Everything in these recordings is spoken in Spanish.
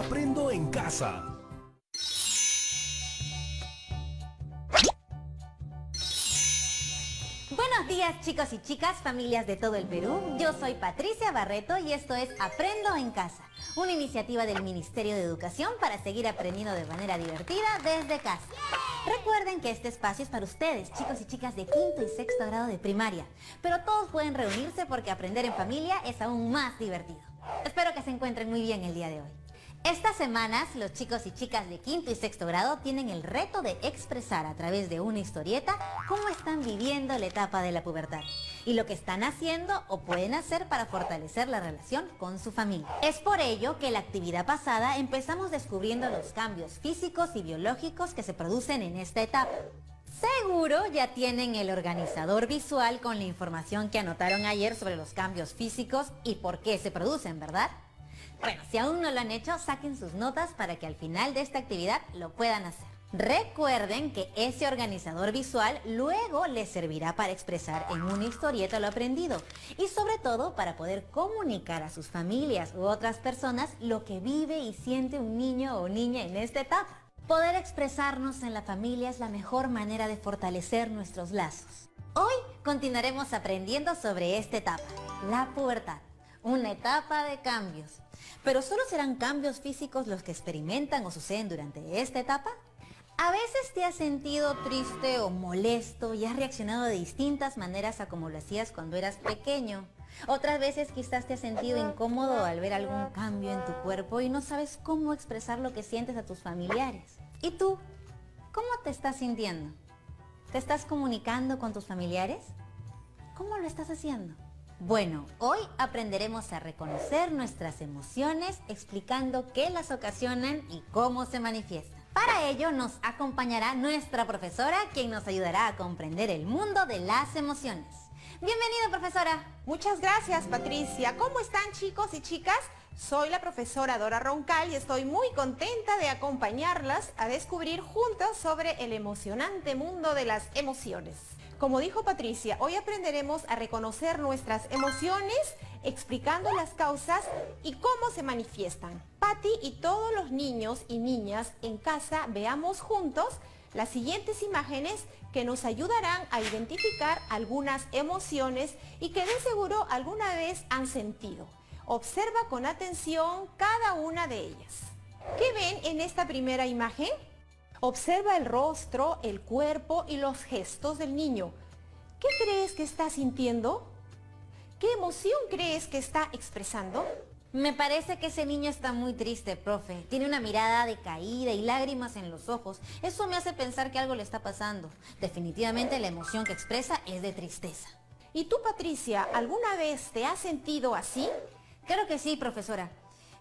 Aprendo en casa. Buenos días, chicos y chicas, familias de todo el Perú. Yo soy Patricia Barreto y esto es Aprendo en Casa, una iniciativa del Ministerio de Educación para seguir aprendiendo de manera divertida desde casa. Recuerden que este espacio es para ustedes, chicos y chicas de quinto y sexto grado de primaria, pero todos pueden reunirse porque aprender en familia es aún más divertido. Espero que se encuentren muy bien el día de hoy. Estas semanas, los chicos y chicas de quinto y sexto grado tienen el reto de expresar a través de una historieta cómo están viviendo la etapa de la pubertad y lo que están haciendo o pueden hacer para fortalecer la relación con su familia. Es por ello que la actividad pasada empezamos descubriendo los cambios físicos y biológicos que se producen en esta etapa. Seguro ya tienen el organizador visual con la información que anotaron ayer sobre los cambios físicos y por qué se producen, ¿verdad? Bueno, si aún no lo han hecho, saquen sus notas para que al final de esta actividad lo puedan hacer. Recuerden que ese organizador visual luego les servirá para expresar en una historieta lo aprendido y sobre todo para poder comunicar a sus familias u otras personas lo que vive y siente un niño o niña en esta etapa. Poder expresarnos en la familia es la mejor manera de fortalecer nuestros lazos. Hoy continuaremos aprendiendo sobre esta etapa, la pubertad. Una etapa de cambios. ¿Pero solo serán cambios físicos los que experimentan o suceden durante esta etapa? ¿A veces te has sentido triste o molesto y has reaccionado de distintas maneras a como lo hacías cuando eras pequeño? Otras veces quizás te has sentido incómodo al ver algún cambio en tu cuerpo y no sabes cómo expresar lo que sientes a tus familiares. ¿Y tú? ¿Cómo te estás sintiendo? ¿Te estás comunicando con tus familiares? ¿Cómo lo estás haciendo? Bueno, hoy aprenderemos a reconocer nuestras emociones explicando qué las ocasionan y cómo se manifiestan. Para ello nos acompañará nuestra profesora, quien nos ayudará a comprender el mundo de las emociones. Bienvenida, profesora. Muchas gracias, Patricia. ¿Cómo están, chicos y chicas? Soy la profesora Dora Roncal y estoy muy contenta de acompañarlas a descubrir juntas sobre el emocionante mundo de las emociones. Como dijo Patricia, hoy aprenderemos a reconocer nuestras emociones, explicando las causas y cómo se manifiestan. Pati y todos los niños y niñas en casa veamos juntos las siguientes imágenes que nos ayudarán a identificar algunas emociones y que de seguro alguna vez han sentido. Observa con atención cada una de ellas. ¿Qué ven en esta primera imagen? Observa el rostro, el cuerpo y los gestos del niño. ¿Qué crees que está sintiendo? ¿Qué emoción crees que está expresando? Me parece que ese niño está muy triste, profe. Tiene una mirada decaída y lágrimas en los ojos. Eso me hace pensar que algo le está pasando. Definitivamente la emoción que expresa es de tristeza. ¿Y tú, Patricia, alguna vez te has sentido así? Claro que sí, profesora.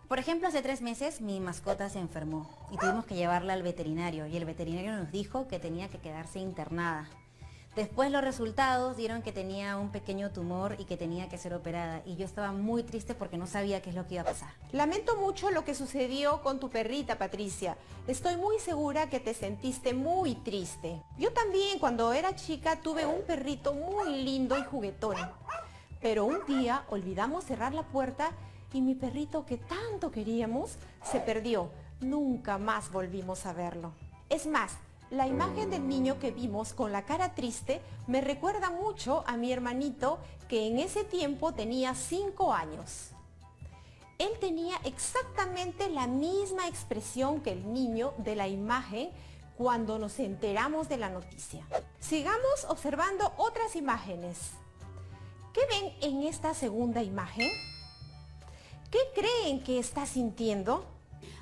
Por ejemplo, hace 3 meses mi mascota se enfermó y tuvimos que llevarla al veterinario y el veterinario nos dijo que tenía que quedarse internada. Después los resultados dieron que tenía un pequeño tumor y que tenía que ser operada y yo estaba muy triste porque no sabía qué es lo que iba a pasar. Lamento mucho lo que sucedió con tu perrita, Patricia. Estoy muy segura que te sentiste muy triste. Yo también, cuando era chica, tuve un perrito muy lindo y juguetón. Pero un día olvidamos cerrar la puerta y mi perrito que tanto queríamos se perdió. Nunca más volvimos a verlo. Es más, la imagen del niño que vimos con la cara triste me recuerda mucho a mi hermanito que en ese tiempo tenía 5 años. Él tenía exactamente la misma expresión que el niño de la imagen cuando nos enteramos de la noticia. Sigamos observando otras imágenes. ¿Qué ven en esta segunda imagen? ¿Qué creen que está sintiendo?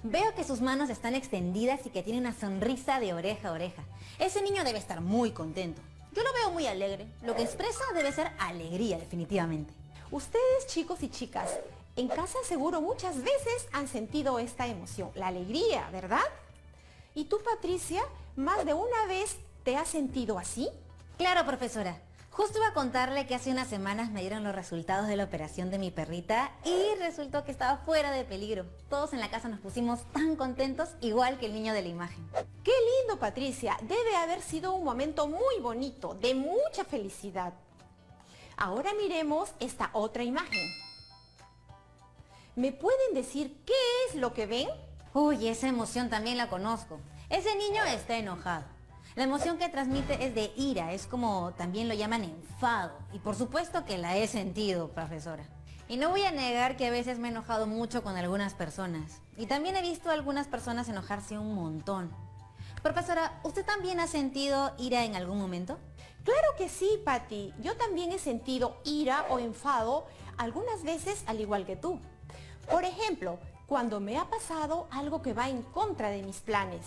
Veo que sus manos están extendidas y que tiene una sonrisa de oreja a oreja. Ese niño debe estar muy contento. Yo lo veo muy alegre. Lo que expresa debe ser alegría, definitivamente. Ustedes, chicos y chicas, en casa seguro muchas veces han sentido esta emoción, la alegría, ¿verdad? ¿Y tú, Patricia, más de una vez te has sentido así? Claro, profesora. Justo iba a contarle que hace unas semanas me dieron los resultados de la operación de mi perrita y resultó que estaba fuera de peligro. Todos en la casa nos pusimos tan contentos, igual que el niño de la imagen. ¡Qué lindo, Patricia! Debe haber sido un momento muy bonito, de mucha felicidad. Ahora miremos esta otra imagen. ¿Me pueden decir qué es lo que ven? Uy, esa emoción también la conozco. Ese niño está enojado. La emoción que transmite es de ira, es como también lo llaman enfado. Y por supuesto que la he sentido, profesora. Y no voy a negar que a veces me he enojado mucho con algunas personas. Y también he visto a algunas personas enojarse un montón. Profesora, ¿usted también ha sentido ira en algún momento? Claro que sí, Patti. Yo también he sentido ira o enfado algunas veces al igual que tú. Por ejemplo, cuando me ha pasado algo que va en contra de mis planes.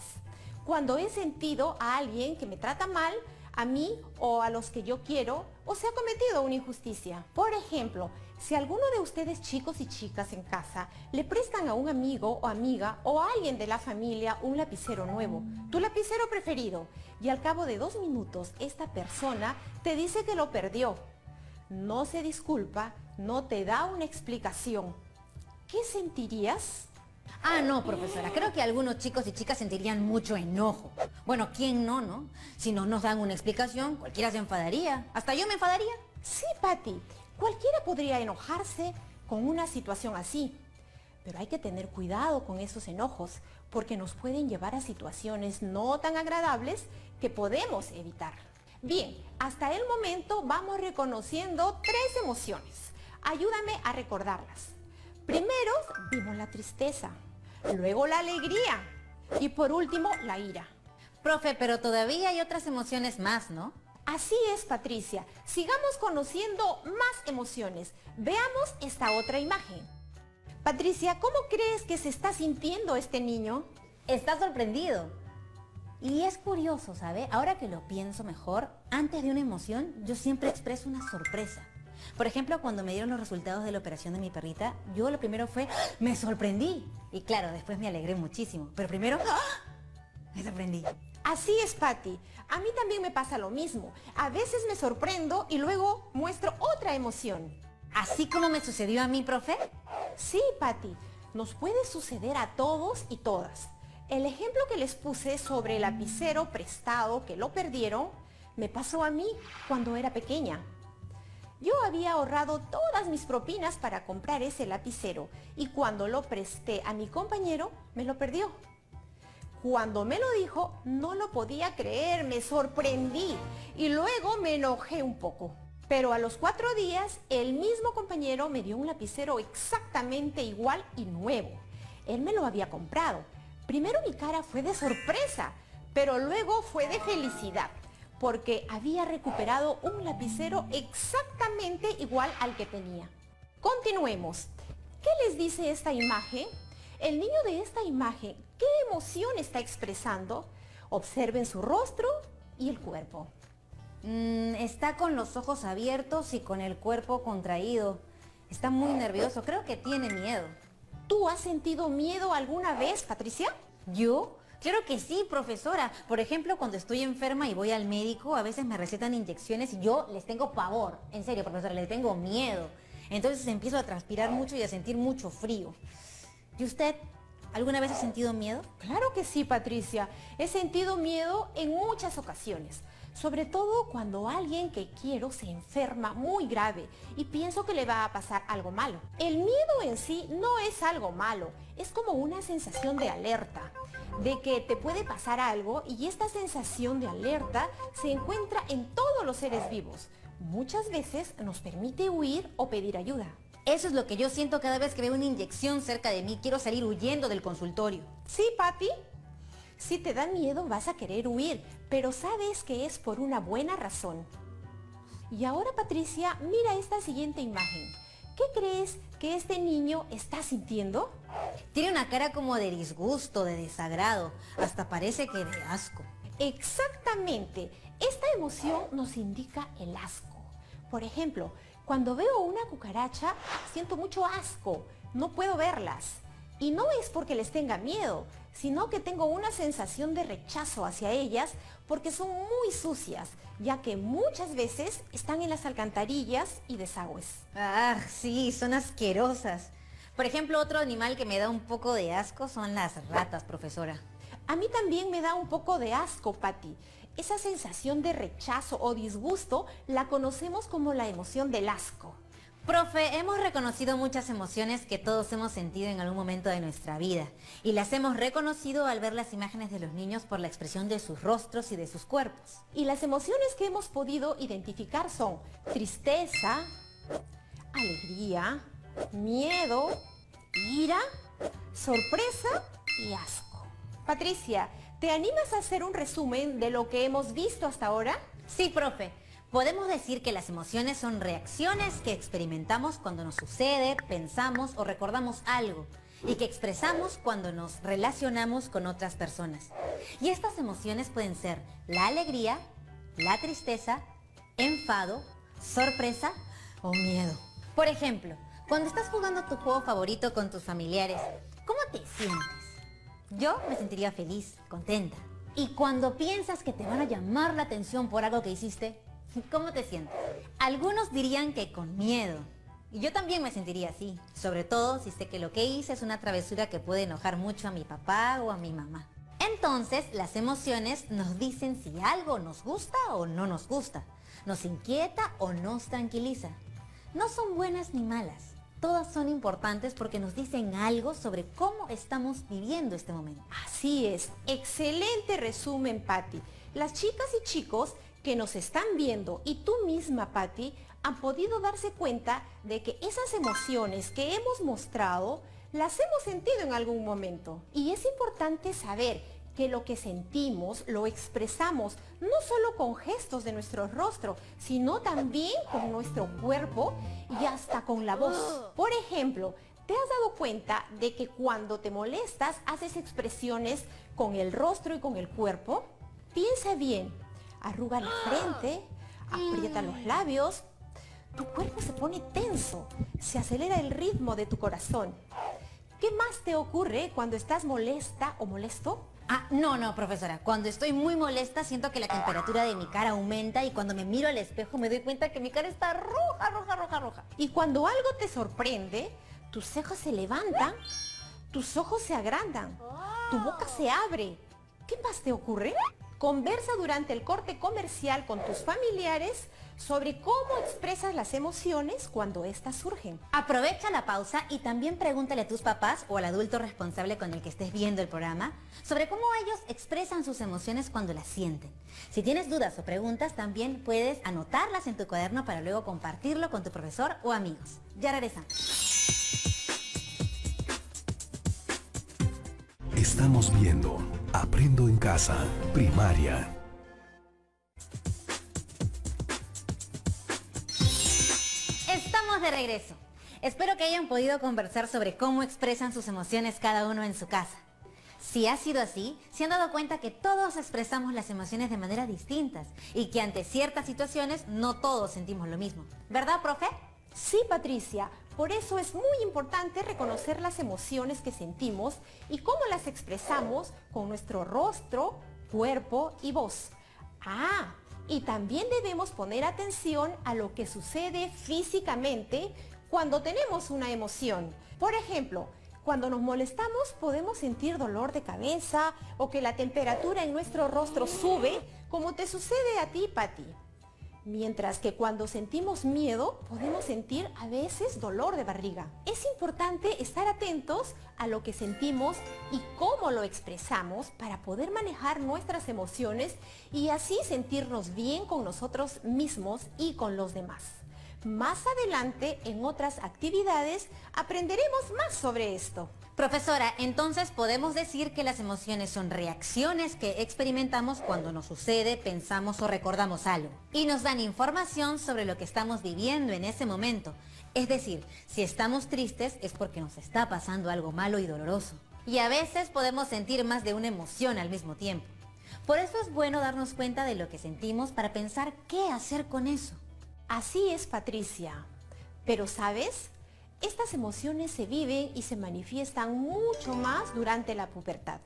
Cuando he sentido a alguien que me trata mal, a mí o a los que yo quiero, o se ha cometido una injusticia. Por ejemplo, si alguno de ustedes chicos y chicas en casa le prestan a un amigo o amiga o a alguien de la familia un lapicero nuevo, tu lapicero preferido, y al cabo de 2 minutos esta persona te dice que lo perdió, no se disculpa, no te da una explicación, ¿qué sentirías? Ah, no, profesora. Creo que algunos chicos y chicas sentirían mucho enojo. Bueno, ¿quién no, no? Si no nos dan una explicación, cualquiera se enfadaría. Hasta yo me enfadaría. Sí, Patti, cualquiera podría enojarse con una situación así. Pero hay que tener cuidado con esos enojos, porque nos pueden llevar a situaciones no tan agradables que podemos evitar. Bien, hasta el momento vamos reconociendo 3 emociones. Ayúdame a recordarlas. Primero vimos la tristeza, luego la alegría y por último la ira. Profe, pero todavía hay otras emociones más, ¿no? Así es, Patricia. Sigamos conociendo más emociones. Veamos esta otra imagen. Patricia, ¿cómo crees que se está sintiendo este niño? Está sorprendido. Y es curioso, ¿sabe? Ahora que lo pienso mejor, antes de una emoción, yo siempre expreso una sorpresa. Por ejemplo, cuando me dieron los resultados de la operación de mi perrita, yo lo primero fue, me sorprendí. Y claro, después me alegré muchísimo. Pero primero, me sorprendí. Así es, Patti. A mí también me pasa lo mismo. A veces me sorprendo y luego muestro otra emoción. ¿Así como me sucedió a mí, profe? Sí, Patti. Nos puede suceder a todos y todas. El ejemplo que les puse sobre el lapicero prestado que lo perdieron, me pasó a mí cuando era pequeña. Yo había ahorrado todas mis propinas para comprar ese lapicero y cuando lo presté a mi compañero, me lo perdió. Cuando me lo dijo, no lo podía creer, me sorprendí y luego me enojé un poco. Pero a los 4 días, el mismo compañero me dio un lapicero exactamente igual y nuevo. Él me lo había comprado. Primero mi cara fue de sorpresa, pero luego fue de felicidad, porque había recuperado un lapicero exactamente igual al que tenía. Continuemos. ¿Qué les dice esta imagen? El niño de esta imagen, ¿qué emoción está expresando? Observen su rostro y el cuerpo. Está con los ojos abiertos y con el cuerpo contraído. Está muy nervioso, creo que tiene miedo. ¿Tú has sentido miedo alguna vez, Patricia? ¿Yo? Claro que sí, profesora. Por ejemplo, cuando estoy enferma y voy al médico, a veces me recetan inyecciones y yo les tengo pavor. En serio, profesora, les tengo miedo. Entonces empiezo a transpirar mucho y a sentir mucho frío. ¿Y usted alguna vez ha sentido miedo? Claro que sí, Patricia. He sentido miedo en muchas ocasiones. Sobre todo cuando alguien que quiero se enferma muy grave y pienso que le va a pasar algo malo. El miedo en sí no es algo malo, es como una sensación de alerta, de que te puede pasar algo y esta sensación de alerta se encuentra en todos los seres vivos. Muchas veces nos permite huir o pedir ayuda. Eso es lo que yo siento cada vez que veo una inyección cerca de mí. Quiero salir huyendo del consultorio. ¿Sí, Patti? Si te da miedo vas a querer huir, pero sabes que es por una buena razón. Y ahora, Patricia, mira esta siguiente imagen. ¿Qué crees que este niño está sintiendo? Tiene una cara como de disgusto, de desagrado, hasta parece que de asco. Exactamente. Esta emoción nos indica el asco. Por ejemplo, cuando veo una cucaracha, siento mucho asco. No puedo verlas. Y no es porque les tenga miedo, sino que tengo una sensación de rechazo hacia ellas porque son muy sucias, ya que muchas veces están en las alcantarillas y desagües. Ah, sí, son asquerosas. Por ejemplo, otro animal que me da un poco de asco son las ratas, profesora. A mí también me da un poco de asco, Patti. Esa sensación de rechazo o disgusto la conocemos como la emoción del asco. Profe, hemos reconocido muchas emociones que todos hemos sentido en algún momento de nuestra vida y las hemos reconocido al ver las imágenes de los niños por la expresión de sus rostros y de sus cuerpos. Y las emociones que hemos podido identificar son tristeza, alegría, miedo, ira, sorpresa y asco. Patricia, ¿te animas a hacer un resumen de lo que hemos visto hasta ahora? Sí, profe. Podemos decir que las emociones son reacciones que experimentamos cuando nos sucede, pensamos o recordamos algo y que expresamos cuando nos relacionamos con otras personas. Y estas emociones pueden ser la alegría, la tristeza, enfado, sorpresa o miedo. Por ejemplo, cuando estás jugando tu juego favorito con tus familiares, ¿cómo te sientes? Yo me sentiría feliz, contenta. Y cuando piensas que te van a llamar la atención por algo que hiciste, ¿cómo te sientes? Algunos dirían que con miedo. Y yo también me sentiría así, sobre todo si sé que lo que hice es una travesura que puede enojar mucho a mi papá o a mi mamá. Entonces, las emociones nos dicen si algo nos gusta o no nos gusta, nos inquieta o nos tranquiliza. No son buenas ni malas, todas son importantes porque nos dicen algo sobre cómo estamos viviendo este momento. Así es, excelente resumen, Patti. Las chicas y chicos que nos están viendo y tú misma, Patti, han podido darse cuenta de que esas emociones que hemos mostrado las hemos sentido en algún momento. Y es importante saber que lo que sentimos lo expresamos no solo con gestos de nuestro rostro, sino también con nuestro cuerpo y hasta con la voz. Por ejemplo, ¿te has dado cuenta de que cuando te molestas haces expresiones con el rostro y con el cuerpo? Piensa bien. Arruga la frente, aprieta los labios, tu cuerpo se pone tenso, se acelera el ritmo de tu corazón. ¿Qué más te ocurre cuando estás molesta o molesto? No, profesora. Cuando estoy muy molesta siento que la temperatura de mi cara aumenta y cuando me miro al espejo me doy cuenta que mi cara está roja. Y cuando algo te sorprende, tus cejas se levantan, tus ojos se agrandan, tu boca se abre. ¿Qué más te ocurre? Conversa durante el corte comercial con tus familiares sobre cómo expresas las emociones cuando éstas surgen. Aprovecha la pausa y también pregúntale a tus papás o al adulto responsable con el que estés viendo el programa sobre cómo ellos expresan sus emociones cuando las sienten. Si tienes dudas o preguntas, también puedes anotarlas en tu cuaderno para luego compartirlo con tu profesor o amigos. Ya regresamos. Estamos viendo Aprendo en Casa, Primaria. Estamos de regreso. Espero que hayan podido conversar sobre cómo expresan sus emociones cada uno en su casa. Si ha sido así, se han dado cuenta que todos expresamos las emociones de maneras distintas y que ante ciertas situaciones no todos sentimos lo mismo. ¿Verdad, profe? Sí, Patricia. Por eso es muy importante reconocer las emociones que sentimos y cómo las expresamos con nuestro rostro, cuerpo y voz. Y también debemos poner atención a lo que sucede físicamente cuando tenemos una emoción. Por ejemplo, cuando nos molestamos podemos sentir dolor de cabeza o que la temperatura en nuestro rostro sube, como te sucede a ti, Patti. Mientras que cuando sentimos miedo, podemos sentir a veces dolor de barriga. Es importante estar atentos a lo que sentimos y cómo lo expresamos para poder manejar nuestras emociones y así sentirnos bien con nosotros mismos y con los demás. Más adelante, en otras actividades, aprenderemos más sobre esto. Profesora, entonces podemos decir que las emociones son reacciones que experimentamos cuando nos sucede, pensamos o recordamos algo. Y nos dan información sobre lo que estamos viviendo en ese momento. Es decir, si estamos tristes es porque nos está pasando algo malo y doloroso. Y a veces podemos sentir más de una emoción al mismo tiempo. Por eso es bueno darnos cuenta de lo que sentimos para pensar qué hacer con eso. Así es, Patricia. Pero, ¿sabes? Estas emociones se viven y se manifiestan mucho más durante la pubertad.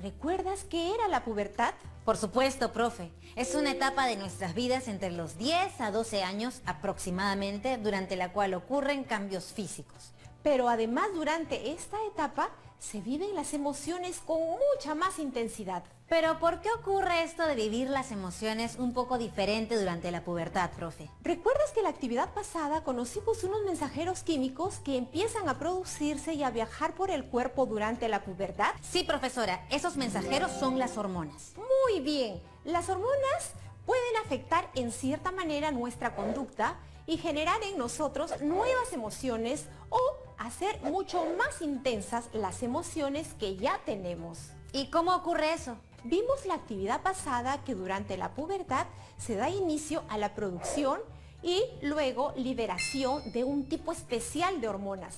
¿Recuerdas qué era la pubertad? Por supuesto, profe. Es una etapa de nuestras vidas entre los 10 a 12 años aproximadamente, durante la cual ocurren cambios físicos. Pero además durante esta etapa se viven las emociones con mucha más intensidad. Pero ¿por qué ocurre esto de vivir las emociones un poco diferente durante la pubertad, profe? ¿Recuerdas que en la actividad pasada conocimos unos mensajeros químicos que empiezan a producirse y a viajar por el cuerpo durante la pubertad? Sí, profesora, esos mensajeros son las hormonas. Muy bien, las hormonas pueden afectar en cierta manera nuestra conducta y generar en nosotros nuevas emociones o hacer mucho más intensas las emociones que ya tenemos. ¿Y cómo ocurre eso? Vimos la actividad pasada que durante la pubertad se da inicio a la producción y luego liberación de un tipo especial de hormonas.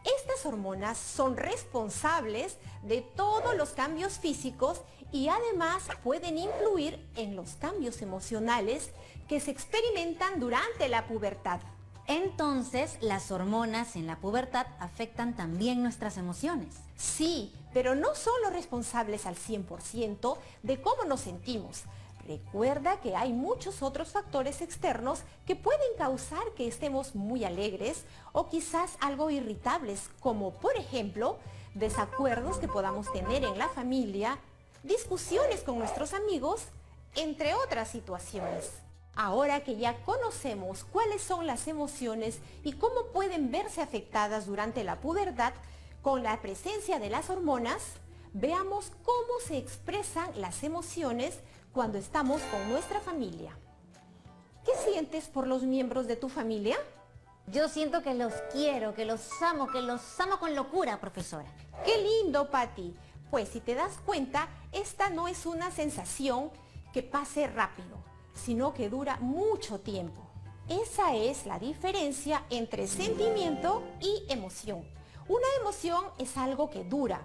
Estas hormonas son responsables de todos los cambios físicos y además pueden influir en los cambios emocionales que se experimentan durante la pubertad. Entonces, las hormonas en la pubertad afectan también nuestras emociones. Sí, pero no son los responsables al 100% de cómo nos sentimos. Recuerda que hay muchos otros factores externos que pueden causar que estemos muy alegres o quizás algo irritables, como por ejemplo, desacuerdos que podamos tener en la familia, discusiones con nuestros amigos, entre otras situaciones. Ahora que ya conocemos cuáles son las emociones y cómo pueden verse afectadas durante la pubertad con la presencia de las hormonas, veamos cómo se expresan las emociones cuando estamos con nuestra familia. ¿Qué sientes por los miembros de tu familia? Yo siento que los quiero, que los amo con locura, profesora. ¡Qué lindo, Patti! Pues si te das cuenta, esta no es una sensación que pase rápido, sino que dura mucho tiempo. Esa es la diferencia entre sentimiento y emoción. Una emoción es algo que dura,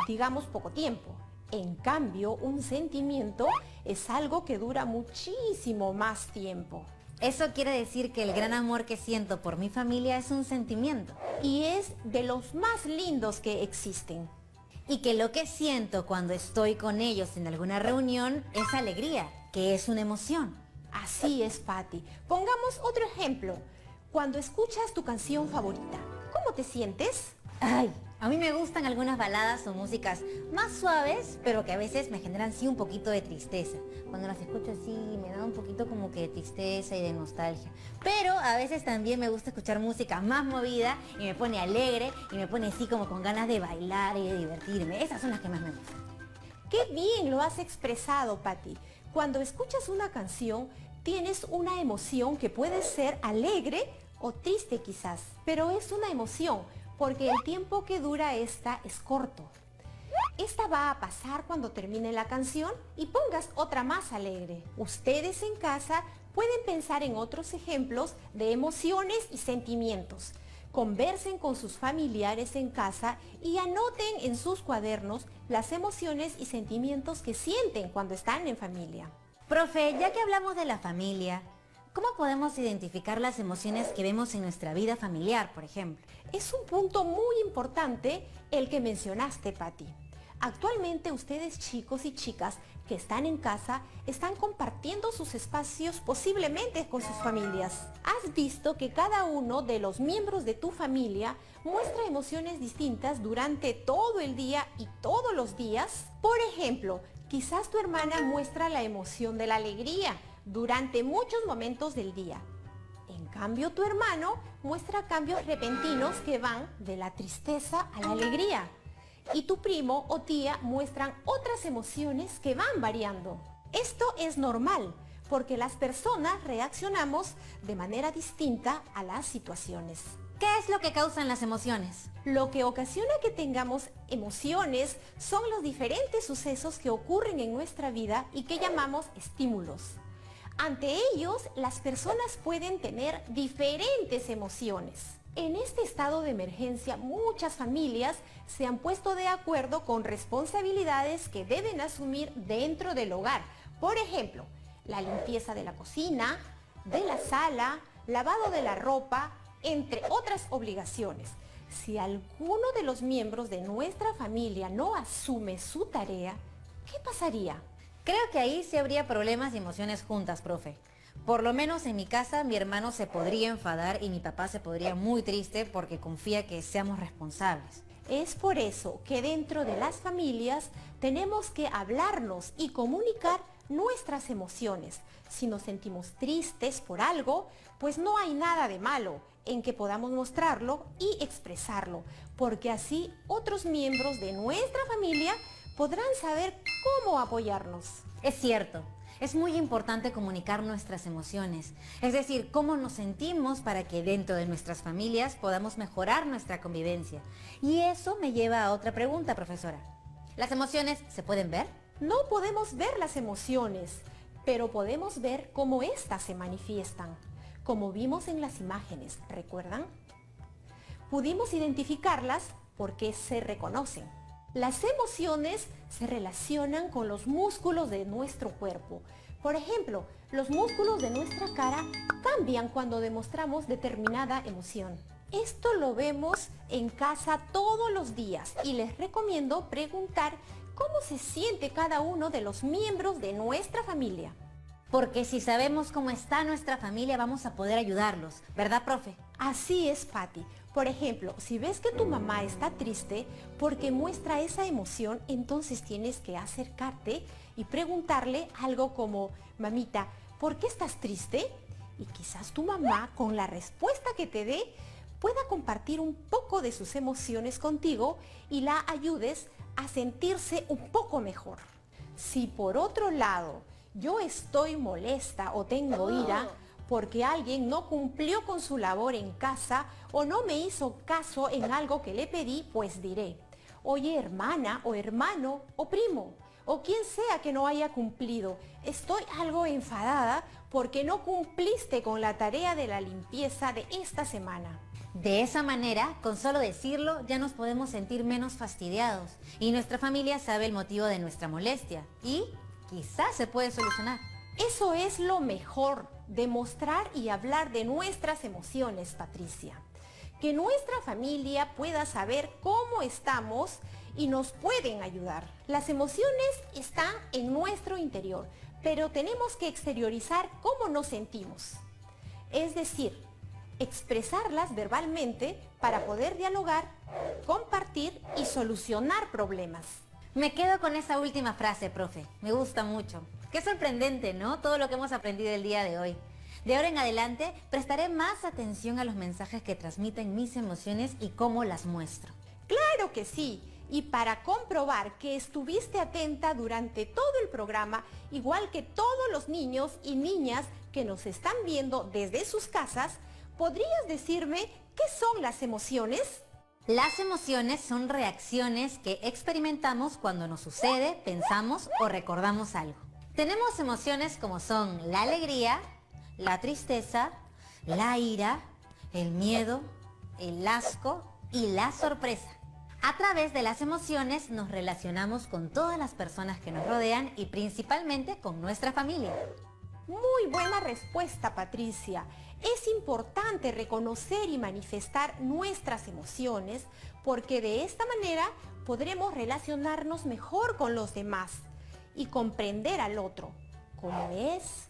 digamos, poco tiempo. En cambio, un sentimiento es algo que dura muchísimo más tiempo. Eso quiere decir que el gran amor que siento por mi familia es un sentimiento. Y es de los más lindos que existen. Y que lo que siento cuando estoy con ellos en alguna reunión es alegría, que es una emoción. Así es, Patti. Pongamos otro ejemplo. Cuando escuchas tu canción favorita, ¿cómo te sientes? Ay, a mí me gustan algunas baladas o músicas más suaves, pero que a veces me generan sí un poquito de tristeza. Cuando las escucho así me da un poquito como que de tristeza y de nostalgia. Pero a veces también me gusta escuchar música más movida y me pone alegre y me pone así como con ganas de bailar y de divertirme. Esas son las que más me gustan. ¡Qué bien lo has expresado, Patti! Cuando escuchas una canción, tienes una emoción que puede ser alegre o triste quizás, pero es una emoción porque el tiempo que dura esta es corto. Esta va a pasar cuando termine la canción y pongas otra más alegre. Ustedes en casa pueden pensar en otros ejemplos de emociones y sentimientos. Conversen con sus familiares en casa y anoten en sus cuadernos las emociones y sentimientos que sienten cuando están en familia. Profe, ya que hablamos de la familia, ¿cómo podemos identificar las emociones que vemos en nuestra vida familiar, por ejemplo? Es un punto muy importante el que mencionaste, Patti. Actualmente ustedes, chicos y chicas que están en casa, están compartiendo sus espacios posiblemente con sus familias. Has visto que cada uno de los miembros de tu familia muestra emociones distintas durante todo el día y todos los días. Por ejemplo, quizás tu hermana muestra la emoción de la alegría durante muchos momentos del día. En cambio, tu hermano muestra cambios repentinos que van de la tristeza a la alegría. Y tu primo o tía muestran otras emociones que van variando. Esto es normal, porque las personas reaccionamos de manera distinta a las situaciones. ¿Qué es lo que causan las emociones? Lo que ocasiona que tengamos emociones son los diferentes sucesos que ocurren en nuestra vida y que llamamos estímulos. Ante ellos, las personas pueden tener diferentes emociones. En este estado de emergencia, muchas familias se han puesto de acuerdo con responsabilidades que deben asumir dentro del hogar. Por ejemplo, la limpieza de la cocina, de la sala, lavado de la ropa, entre otras obligaciones. Si alguno de los miembros de nuestra familia no asume su tarea, ¿qué pasaría? Creo que ahí sí habría problemas y emociones juntas, profe. Por lo menos en mi casa mi hermano se podría enfadar y mi papá se podría muy triste porque confía que seamos responsables. Es por eso que dentro de las familias tenemos que hablarnos y comunicar nuestras emociones. Si nos sentimos tristes por algo, pues no hay nada de malo en que podamos mostrarlo y expresarlo, porque así otros miembros de nuestra familia podrán saber cómo apoyarnos. Es cierto, es muy importante comunicar nuestras emociones, es decir, cómo nos sentimos para que dentro de nuestras familias podamos mejorar nuestra convivencia. Y eso me lleva a otra pregunta, profesora. ¿Las emociones se pueden ver? No podemos ver las emociones, pero podemos ver cómo éstas se manifiestan, como vimos en las imágenes, ¿recuerdan? Pudimos identificarlas porque se reconocen. Las emociones se relacionan con los músculos de nuestro cuerpo. Por ejemplo, los músculos de nuestra cara cambian cuando demostramos determinada emoción. Esto lo vemos en casa todos los días y les recomiendo preguntar cómo se siente cada uno de los miembros de nuestra familia. Porque si sabemos cómo está nuestra familia, vamos a poder ayudarlos, ¿verdad, profe? Así es, Patti. Por ejemplo, si ves que tu mamá está triste porque muestra esa emoción, entonces tienes que acercarte y preguntarle algo como, mamita, ¿por qué estás triste? Y quizás tu mamá, con la respuesta que te dé, pueda compartir un poco de sus emociones contigo y la ayudes a sentirse un poco mejor. Si por otro lado, yo estoy molesta o tengo ira porque alguien no cumplió con su labor en casa o no me hizo caso en algo que le pedí, pues diré, oye hermana o hermano o primo o quien sea que no haya cumplido, estoy algo enfadada porque no cumpliste con la tarea de la limpieza de esta semana. De esa manera, con solo decirlo, ya nos podemos sentir menos fastidiados y nuestra familia sabe el motivo de nuestra molestia y quizás se puede solucionar. Eso es lo mejor, demostrar y hablar de nuestras emociones, Patricia. Que nuestra familia pueda saber cómo estamos y nos pueden ayudar. Las emociones están en nuestro interior, pero tenemos que exteriorizar cómo nos sentimos. Es decir, expresarlas verbalmente para poder dialogar, compartir y solucionar problemas. Me quedo con esa última frase, profe. Me gusta mucho. Qué sorprendente, ¿no? Todo lo que hemos aprendido el día de hoy. De ahora en adelante, prestaré más atención a los mensajes que transmiten mis emociones y cómo las muestro. ¡Claro que sí! Y para comprobar que estuviste atenta durante todo el programa, igual que todos los niños y niñas que nos están viendo desde sus casas, ¿podrías decirme qué son las emociones? Las emociones son reacciones que experimentamos cuando nos sucede, pensamos o recordamos algo. Tenemos emociones como son la alegría, la tristeza, la ira, el miedo, el asco y la sorpresa. A través de las emociones nos relacionamos con todas las personas que nos rodean y principalmente con nuestra familia. Muy buena respuesta, Patricia. Es importante reconocer y manifestar nuestras emociones porque de esta manera podremos relacionarnos mejor con los demás y comprender al otro, cómo es,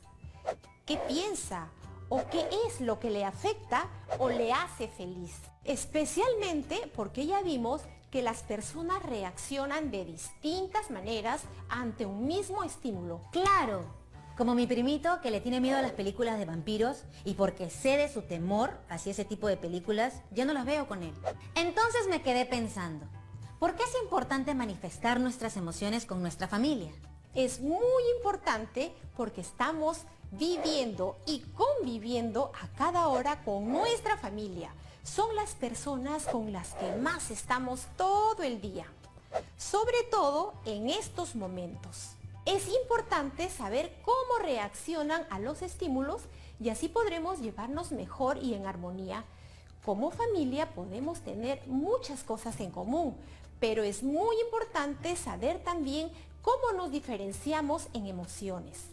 qué piensa o qué es lo que le afecta o le hace feliz. Especialmente porque ya vimos que las personas reaccionan de distintas maneras ante un mismo estímulo. ¡Claro! Como mi primito que le tiene miedo a las películas de vampiros y porque sé de su temor hacia ese tipo de películas, ya no las veo con él. Entonces me quedé pensando, ¿por qué es importante manifestar nuestras emociones con nuestra familia? Es muy importante porque estamos viviendo y conviviendo a cada hora con nuestra familia. Son las personas con las que más estamos todo el día, sobre todo en estos momentos. Es importante saber cómo reaccionan a los estímulos y así podremos llevarnos mejor y en armonía. Como familia podemos tener muchas cosas en común, pero es muy importante saber también cómo nos diferenciamos en emociones.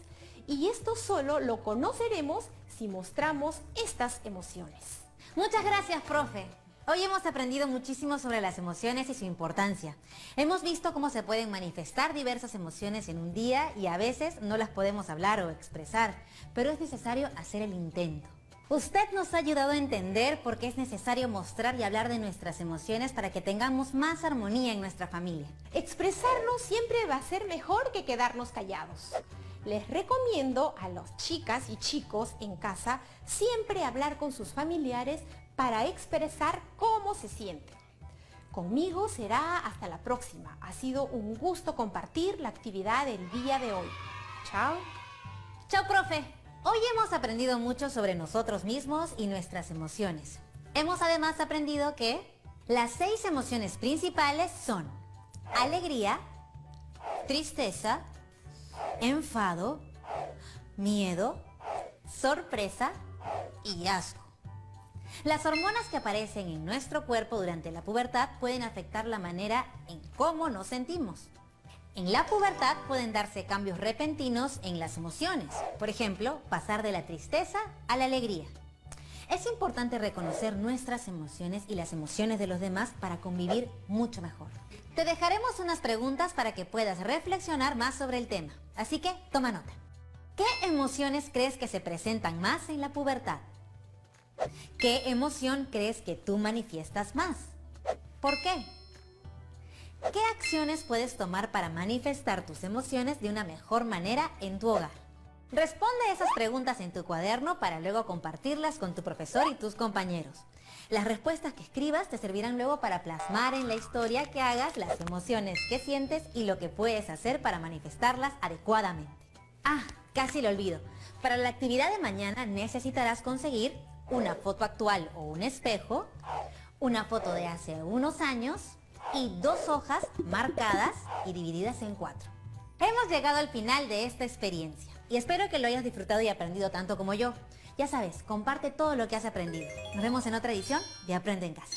Y esto solo lo conoceremos si mostramos estas emociones. Muchas gracias, profe. Hoy hemos aprendido muchísimo sobre las emociones y su importancia. Hemos visto cómo se pueden manifestar diversas emociones en un día y a veces no las podemos hablar o expresar, pero es necesario hacer el intento. Usted nos ha ayudado a entender por qué es necesario mostrar y hablar de nuestras emociones para que tengamos más armonía en nuestra familia. Expresarnos siempre va a ser mejor que quedarnos callados. Les recomiendo a las chicas y chicos en casa siempre hablar con sus familiares para expresar cómo se sienten. Conmigo será hasta la próxima. Ha sido un gusto compartir la actividad del día de hoy. Chao. Chao, profe. Hoy hemos aprendido mucho sobre nosotros mismos y nuestras emociones. Hemos además aprendido que las 6 emociones principales son alegría, tristeza, enfado, miedo, sorpresa y asco. Las hormonas que aparecen en nuestro cuerpo durante la pubertad pueden afectar la manera en cómo nos sentimos. En la pubertad pueden darse cambios repentinos en las emociones, por ejemplo, pasar de la tristeza a la alegría. Es importante reconocer nuestras emociones y las emociones de los demás para convivir mucho mejor. Te dejaremos unas preguntas para que puedas reflexionar más sobre el tema, así que toma nota. ¿Qué emociones crees que se presentan más en la pubertad? ¿Qué emoción crees que tú manifiestas más? ¿Por qué? ¿Qué acciones puedes tomar para manifestar tus emociones de una mejor manera en tu hogar? Responde esas preguntas en tu cuaderno para luego compartirlas con tu profesor y tus compañeros. Las respuestas que escribas te servirán luego para plasmar en la historia que hagas las emociones que sientes y lo que puedes hacer para manifestarlas adecuadamente. Ah, casi lo olvido. Para la actividad de mañana necesitarás conseguir una foto actual o un espejo, una foto de hace unos años y 2 hojas marcadas y divididas en 4. Hemos llegado al final de esta experiencia y espero que lo hayas disfrutado y aprendido tanto como yo. Ya sabes, comparte todo lo que has aprendido. Nos vemos en otra edición de Aprende en Casa.